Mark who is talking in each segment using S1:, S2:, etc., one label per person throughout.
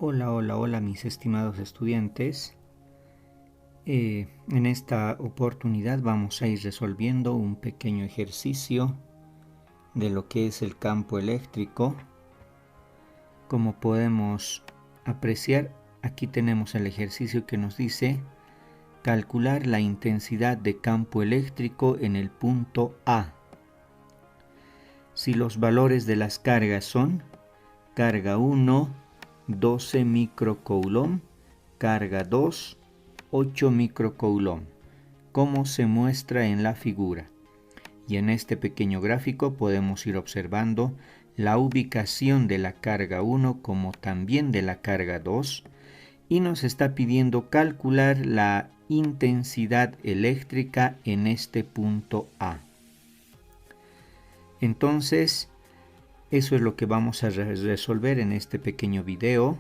S1: Hola mis estimados estudiantes. En esta oportunidad vamos a ir resolviendo un pequeño ejercicio de lo que es el campo eléctrico. Como podemos apreciar, aquí tenemos el ejercicio que nos dice calcular la intensidad de campo eléctrico en el punto A. Si los valores de las cargas son carga 1, 12 microcoulomb, carga 2, 8 microcoulomb, como se muestra en la figura. Y en este pequeño gráfico podemos ir observando la ubicación de la carga 1 como también de la carga 2, y nos está pidiendo calcular la intensidad eléctrica en este punto A. Entonces, eso es lo que vamos a resolver en este pequeño video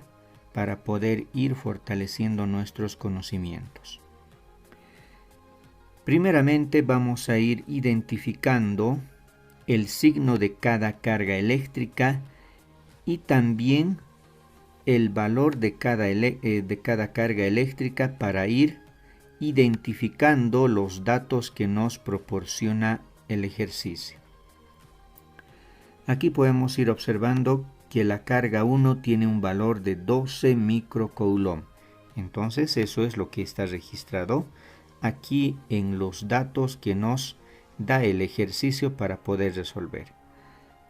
S1: para poder ir fortaleciendo nuestros conocimientos. Primeramente vamos a ir identificando el signo de cada carga eléctrica y también el valor de cada carga eléctrica para ir identificando los datos que nos proporciona el ejercicio. Aquí podemos ir observando que la carga 1 tiene un valor de 12 microcoulomb. Entonces eso es lo que está registrado aquí en los datos que nos da el ejercicio para poder resolver.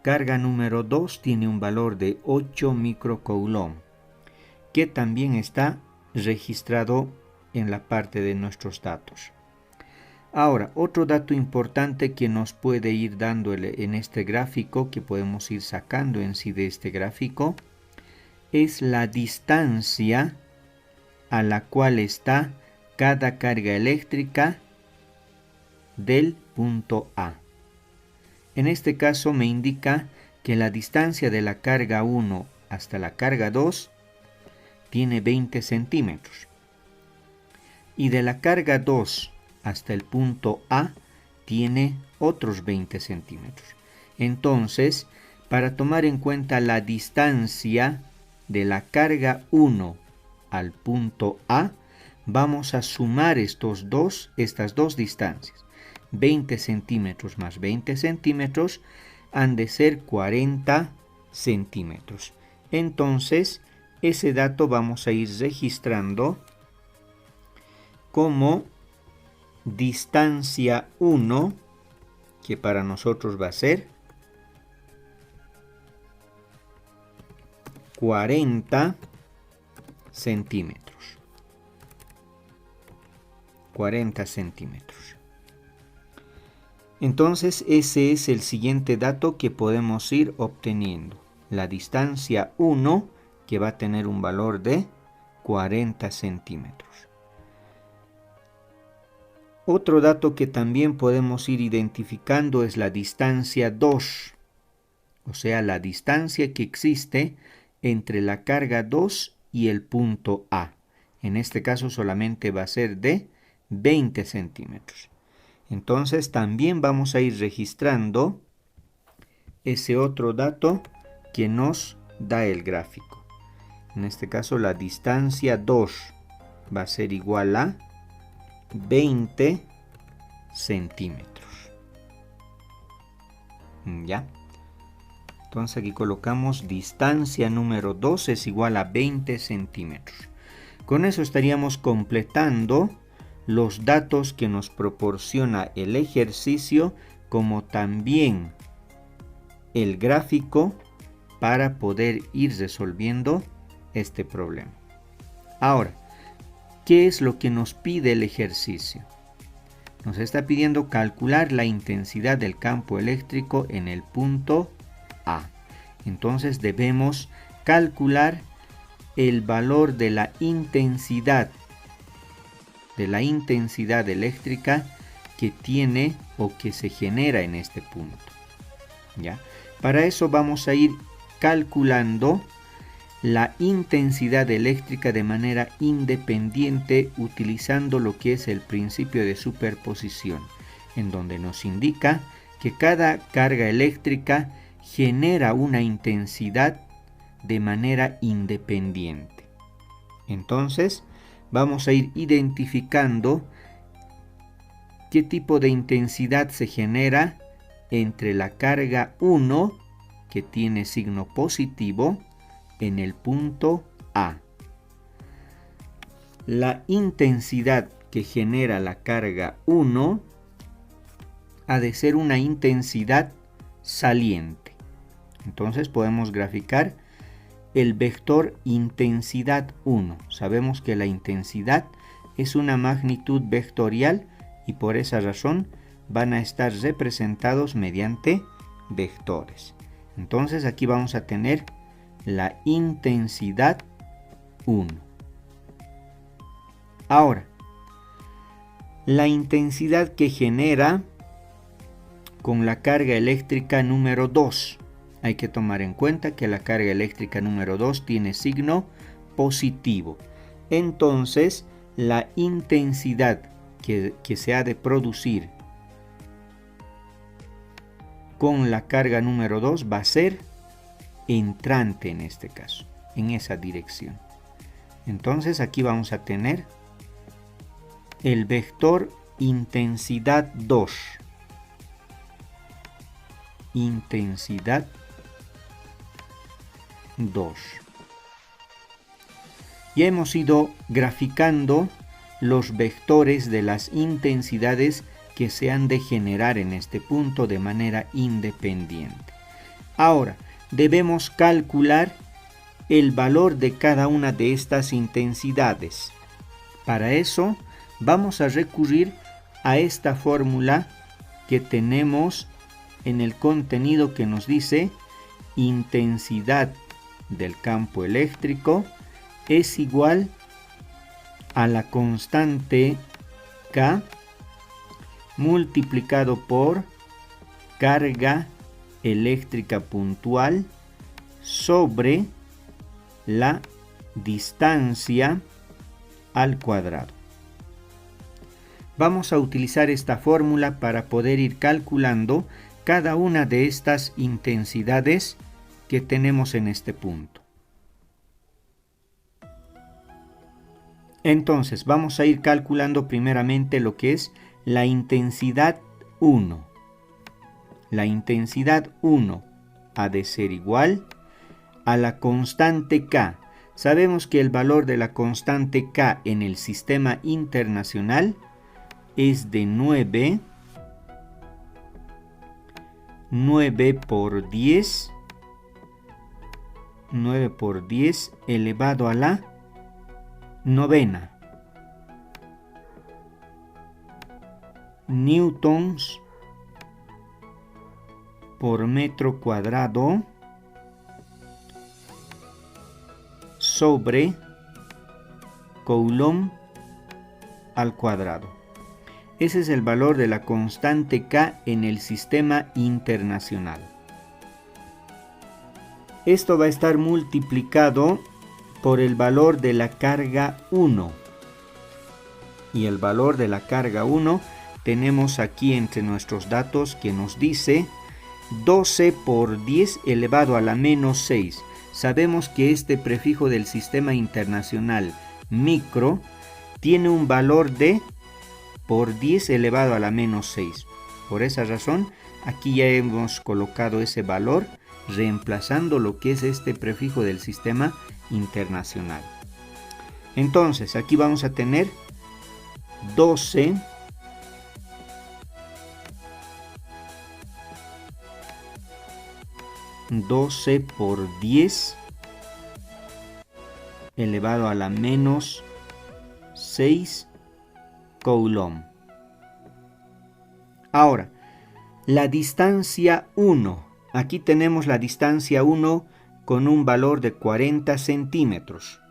S1: Carga número 2 tiene un valor de 8 microcoulomb, que también está registrado en la parte de nuestros datos. Ahora, otro dato importante que nos puede ir dando en este gráfico, que podemos ir sacando en sí de este gráfico, es la distancia a la cual está cada carga eléctrica del punto A. En este caso me indica que la distancia de la carga 1 hasta la carga 2 tiene 20 centímetros. Y de la carga 2 hasta el punto A tiene otros 20 centímetros. Entonces, para tomar en cuenta la distancia de la carga 1 al punto A, vamos a sumar estas dos distancias. 20 centímetros más 20 centímetros han de ser 40 centímetros. Entonces, ese dato vamos a ir registrando como distancia 1, que para nosotros va a ser 40 centímetros. 40 centímetros. Entonces ese es el siguiente dato que podemos ir obteniendo. La distancia 1, que va a tener un valor de 40 centímetros. Otro dato que también podemos ir identificando es la distancia 2, o sea, la distancia que existe entre la carga 2 y el punto A. En este caso solamente va a ser de 20 centímetros. Entonces también vamos a ir registrando ese otro dato que nos da el gráfico. En este caso la distancia 2 va a ser igual a 20 centímetros. ¿Ya? Entonces aquí colocamos distancia número 2 es igual a 20 centímetros. Con eso estaríamos completando los datos que nos proporciona el ejercicio, como también el gráfico, para poder ir resolviendo este problema. Ahora, ¿qué es lo que nos pide el ejercicio? Nos está pidiendo calcular la intensidad del campo eléctrico en el punto A. Entonces debemos calcular el valor de la intensidad eléctrica que tiene o que se genera en este punto. ¿Ya? Para eso vamos a ir calculando la intensidad eléctrica de manera independiente utilizando lo que es el principio de superposición, en donde nos indica que cada carga eléctrica genera una intensidad de manera independiente. Entonces, vamos a ir identificando qué tipo de intensidad se genera entre la carga 1, que tiene signo positivo, en el punto A. La intensidad que genera la carga 1 ha de ser una intensidad saliente. Entonces podemos graficar el vector intensidad 1. Sabemos que la intensidad es una magnitud vectorial y por esa razón van a estar representados mediante vectores. Entonces aquí vamos a tener la intensidad 1. Ahora, la intensidad que genera con la carga eléctrica número 2. Hay que tomar en cuenta que la carga eléctrica número 2 tiene signo positivo. Entonces, la intensidad que se ha de producir con la carga número 2 va a ser entrante en este caso, en esa dirección. Entonces, aquí vamos a tener el vector intensidad 2. Intensidad 2. Ya hemos ido graficando los vectores de las intensidades que se han de generar en este punto de manera independiente. Ahora, debemos calcular el valor de cada una de estas intensidades. Para eso, vamos a recurrir a esta fórmula que tenemos en el contenido que nos dice intensidad del campo eléctrico es igual a la constante K multiplicado por carga eléctrica puntual sobre la distancia al cuadrado. Vamos a utilizar esta fórmula para poder ir calculando cada una de estas intensidades que tenemos en este punto. Entonces, vamos a ir calculando primeramente lo que es la intensidad 1. La intensidad 1 ha de ser igual a la constante K. Sabemos que el valor de la constante K en el sistema internacional es de 9 por 10 elevado a la 9 newtons por metro cuadrado sobre coulomb al cuadrado. Ese es el valor de la constante K en el sistema internacional. Esto va a estar multiplicado por el valor de la carga 1. Y el valor de la carga 1 tenemos aquí entre nuestros datos que nos dice 12 por 10 elevado a la menos 6. Sabemos que este prefijo del sistema internacional micro tiene un valor de por 10 elevado a la menos 6. Por esa razón, aquí ya hemos colocado ese valor reemplazando lo que es este prefijo del sistema internacional. Entonces, aquí vamos a tener 12 por 10 elevado a la menos 6 coulomb. Ahora, la distancia 1. Aquí tenemos la distancia 1 con un valor de 40 centímetros.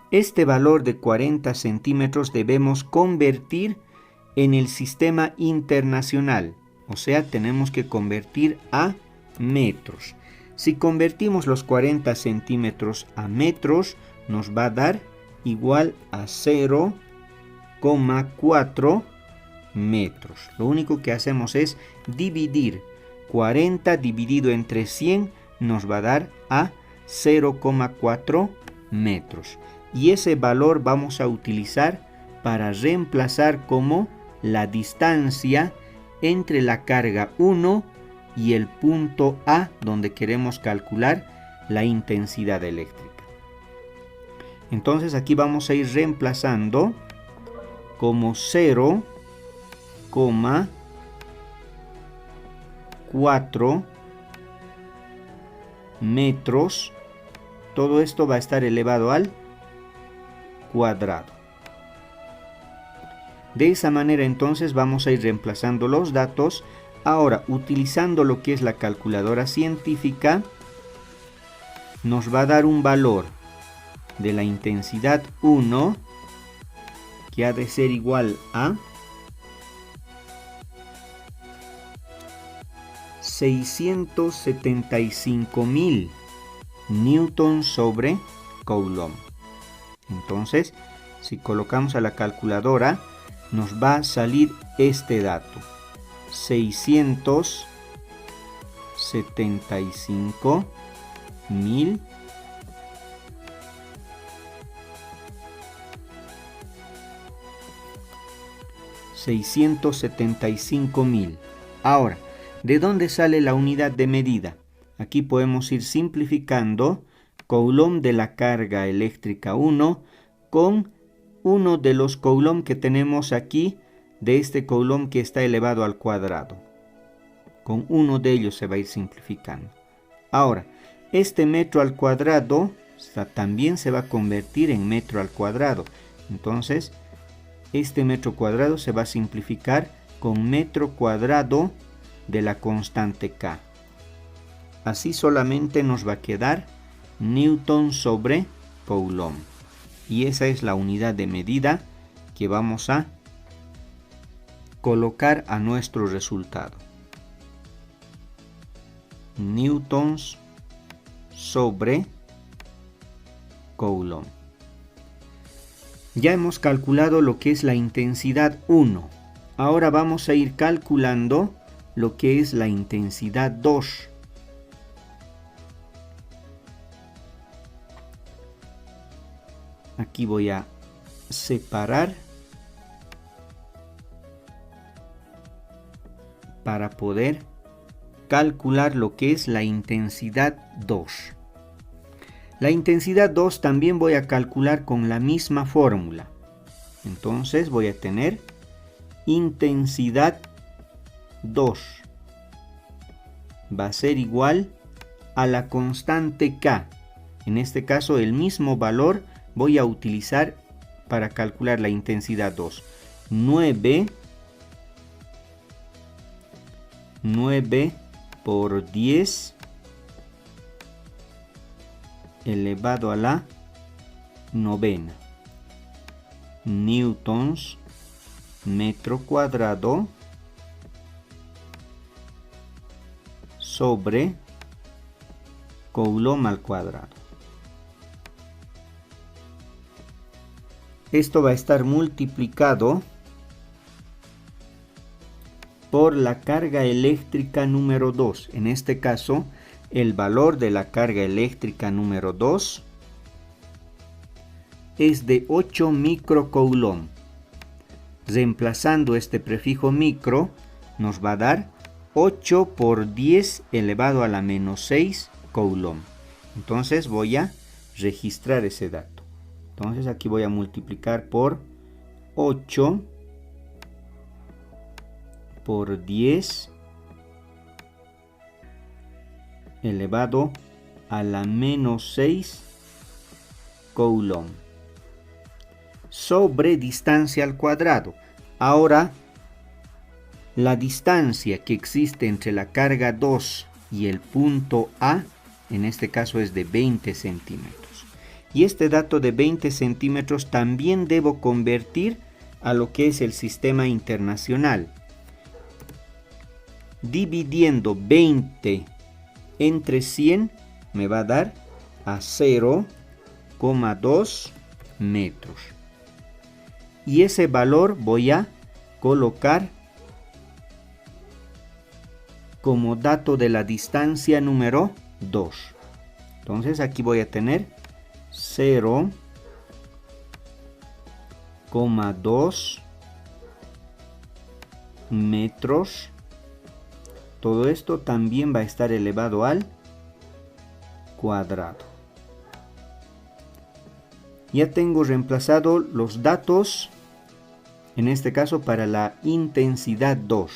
S1: Este valor de 40 centímetros debemos convertir en el sistema internacional. O sea, tenemos que convertir a metros. Si convertimos los 40 centímetros a metros, nos va a dar igual a 0,4 metros. Lo único que hacemos es dividir 40 dividido entre 100, nos va a dar a 0,4 metros. y ese valor vamos a utilizar para reemplazar como la distancia entre la carga 1 y el punto A donde queremos calcular la intensidad eléctrica. Entonces aquí vamos a ir reemplazando como 0,4 metros. Todo esto va a estar elevado al cuadrado. De esa manera entonces vamos a ir reemplazando los datos. Ahora, utilizando lo que es la calculadora científica, nos va a dar un valor de la intensidad 1 que ha de ser igual a 675.000 newtons sobre coulomb. Entonces, si colocamos a la calculadora, nos va a salir este dato: 675.000 Ahora, ¿de dónde sale la unidad de medida? Aquí podemos ir simplificando coulomb de la carga eléctrica 1 con uno de los coulomb que tenemos aquí, de este coulomb que está elevado al cuadrado. Con uno de ellos se va a ir simplificando. Ahora, este metro al cuadrado también se va a convertir en metro al cuadrado. Entonces, este metro cuadrado se va a simplificar con metro cuadrado de la constante K. Así solamente nos va a quedar newton sobre coulomb. Y esa es la unidad de medida que vamos a colocar a nuestro resultado. Newtons sobre coulomb. Ya hemos calculado lo que es la intensidad 1. Ahora vamos a ir calculando lo que es la intensidad 2. Aquí voy a separar para poder calcular lo que es la intensidad 2. La intensidad 2 también voy a calcular con la misma fórmula. Entonces voy a tener intensidad 2. Va a ser igual a la constante K. En este caso el mismo valor voy a utilizar para calcular la intensidad 2. 9 por 10 elevado a la 9 newtons metro cuadrado sobre coulomb al cuadrado. Esto va a estar multiplicado por la carga eléctrica número 2. En este caso, el valor de la carga eléctrica número 2 es de 8 microcoulomb. Reemplazando este prefijo micro, nos va a dar 8 por 10 elevado a la menos 6 coulomb. Entonces voy a registrar ese dato. Entonces aquí voy a multiplicar por 8 por 10 elevado a la menos 6 coulomb sobre distancia al cuadrado. Ahora, la distancia que existe entre la carga 2 y el punto A, en este caso es de 20 centímetros. Y este dato de 20 centímetros también debo convertir a lo que es el sistema internacional. Dividiendo 20 entre 100 me va a dar a 0,2 metros. Y ese valor voy a colocar como dato de la distancia número 2. Entonces aquí voy a tener 0,2 2 metros. Todo esto también va a estar elevado al cuadrado. Ya tengo reemplazado los datos, en este caso para la intensidad 2.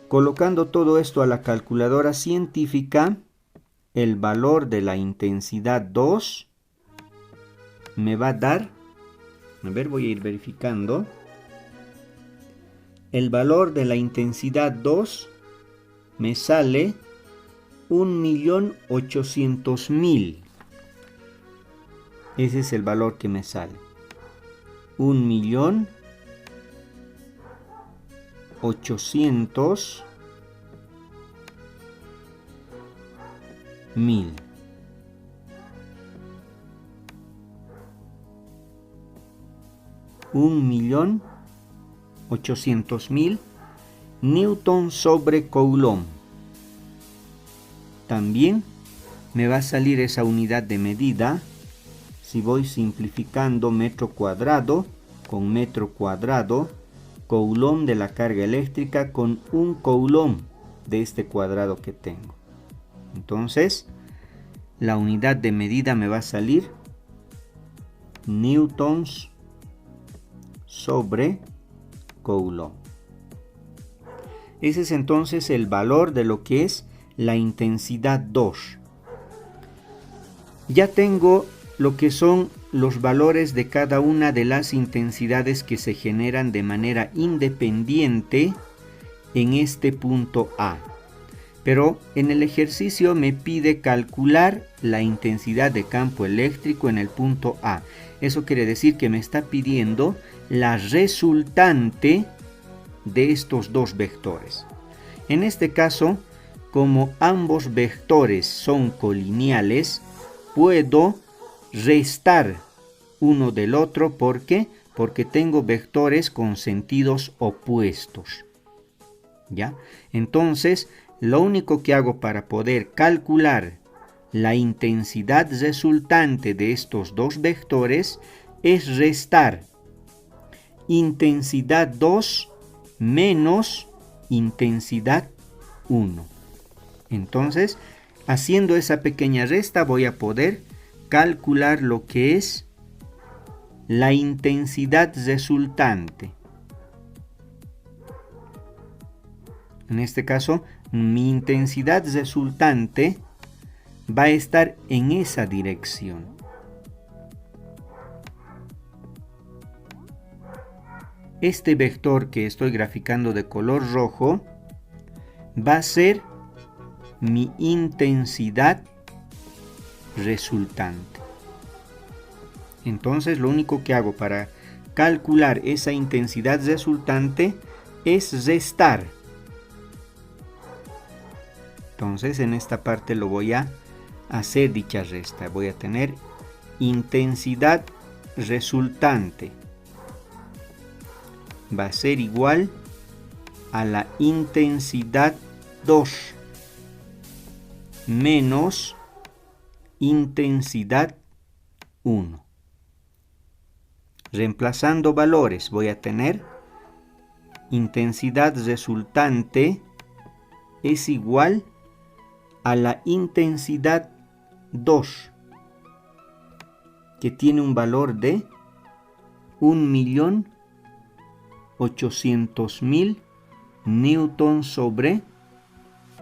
S1: Colocando todo esto a la calculadora científica, el valor de la intensidad 2 me va a dar, a ver, voy a ir verificando. El valor de la intensidad 2 me sale 1.800.000. Ese es el valor que me sale. 1.800.000. 1.800.000 newton sobre coulomb. También me va a salir esa unidad de medida. Si voy simplificando metro cuadrado con metro cuadrado, coulomb de la carga eléctrica con un coulomb de este cuadrado que tengo. Entonces, la unidad de medida me va a salir newtons sobre coulomb. Ese es entonces el valor de lo que es la intensidad 2. Ya tengo lo que son los valores de cada una de las intensidades que se generan de manera independiente en este punto A. Pero en el ejercicio me pide calcular la intensidad de campo eléctrico en el punto A. Eso quiere decir que me está pidiendo la resultante de estos dos vectores. En este caso, como ambos vectores son colineales, puedo restar uno del otro. ¿Por qué? Porque tengo vectores con sentidos opuestos. ¿Ya? Entonces, lo único que hago para poder calcular la intensidad resultante de estos dos vectores es restar intensidad 2 menos intensidad 1. Entonces, haciendo esa pequeña resta voy a poder calcular lo que es la intensidad resultante. En este caso, mi intensidad resultante va a estar en esa dirección. Este vector que estoy graficando de color rojo va a ser mi intensidad resultante. Entonces, lo único que hago para calcular esa intensidad resultante es restar. Entonces, en esta parte lo voy a hacer dicha resta. Voy a tener intensidad resultante. Va a ser igual a la intensidad 2 menos intensidad 1. Reemplazando valores voy a tener intensidad resultante es igual a la intensidad 2, que tiene un valor de 1.800.000 newton sobre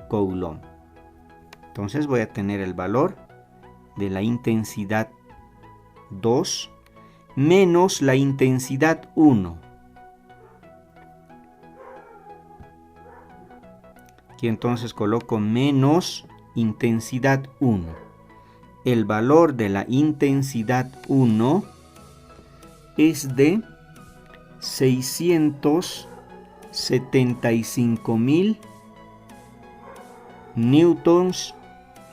S1: coulomb. Entonces voy a tener el valor de la intensidad 2 menos la intensidad 1. Aquí entonces coloco menos intensidad 1. El valor de la intensidad 1 es de 675.000 newtons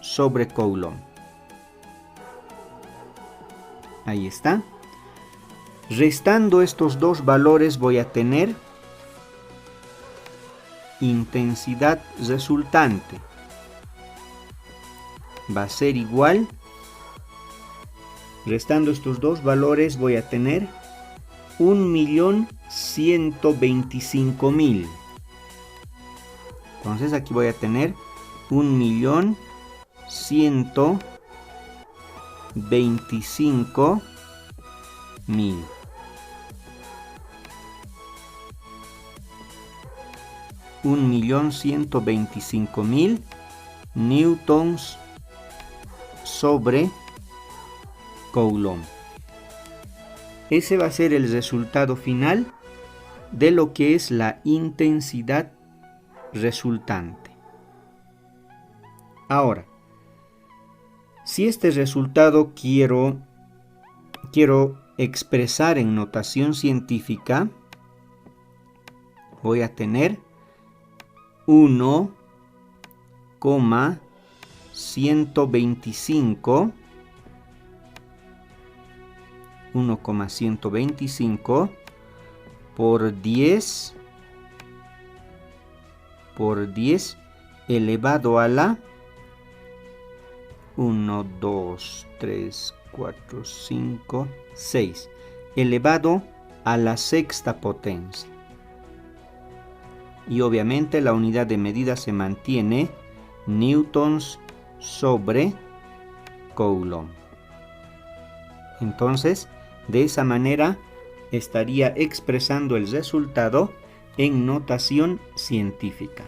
S1: sobre coulomb. Ahí está. Restando estos dos valores voy a tener intensidad resultante. Va a ser igual. Restando estos dos valores voy a tener 1.125.000. Entonces aquí voy a tener 1.125.000. 1.125.000 newtons sobre coulomb. Ese va a ser el resultado final de lo que es la intensidad resultante. Ahora, si este resultado quiero expresar en notación científica, voy a tener 1,125 por 10 elevado a la 1, 2, 3, 4, 5, 6 elevado a la sexta potencia. Y obviamente la unidad de medida se mantiene newtons sobre coulomb. Entonces, de esa manera estaría expresando el resultado en notación científica.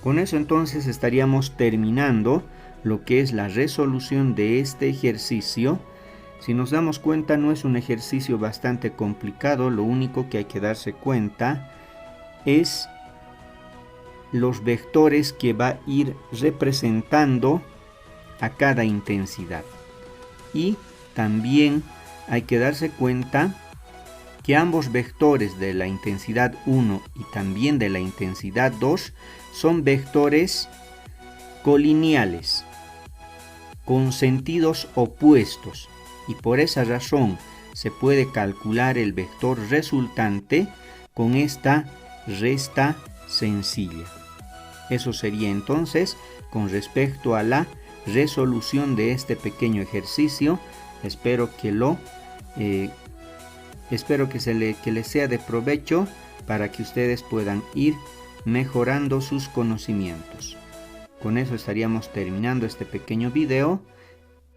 S1: Con eso entonces estaríamos terminando lo que es la resolución de este ejercicio. Si nos damos cuenta, no es un ejercicio bastante complicado. Lo único que hay que darse cuenta es los vectores que va a ir representando a cada intensidad. Y también hay que darse cuenta que ambos vectores de la intensidad 1 y también de la intensidad 2 son vectores colineales, con sentidos opuestos, y por esa razón se puede calcular el vector resultante con esta resta sencilla. Eso sería entonces con respecto a la resolución de este pequeño ejercicio. Espero que les sea de provecho para que ustedes puedan ir mejorando sus conocimientos. Con eso estaríamos terminando este pequeño video.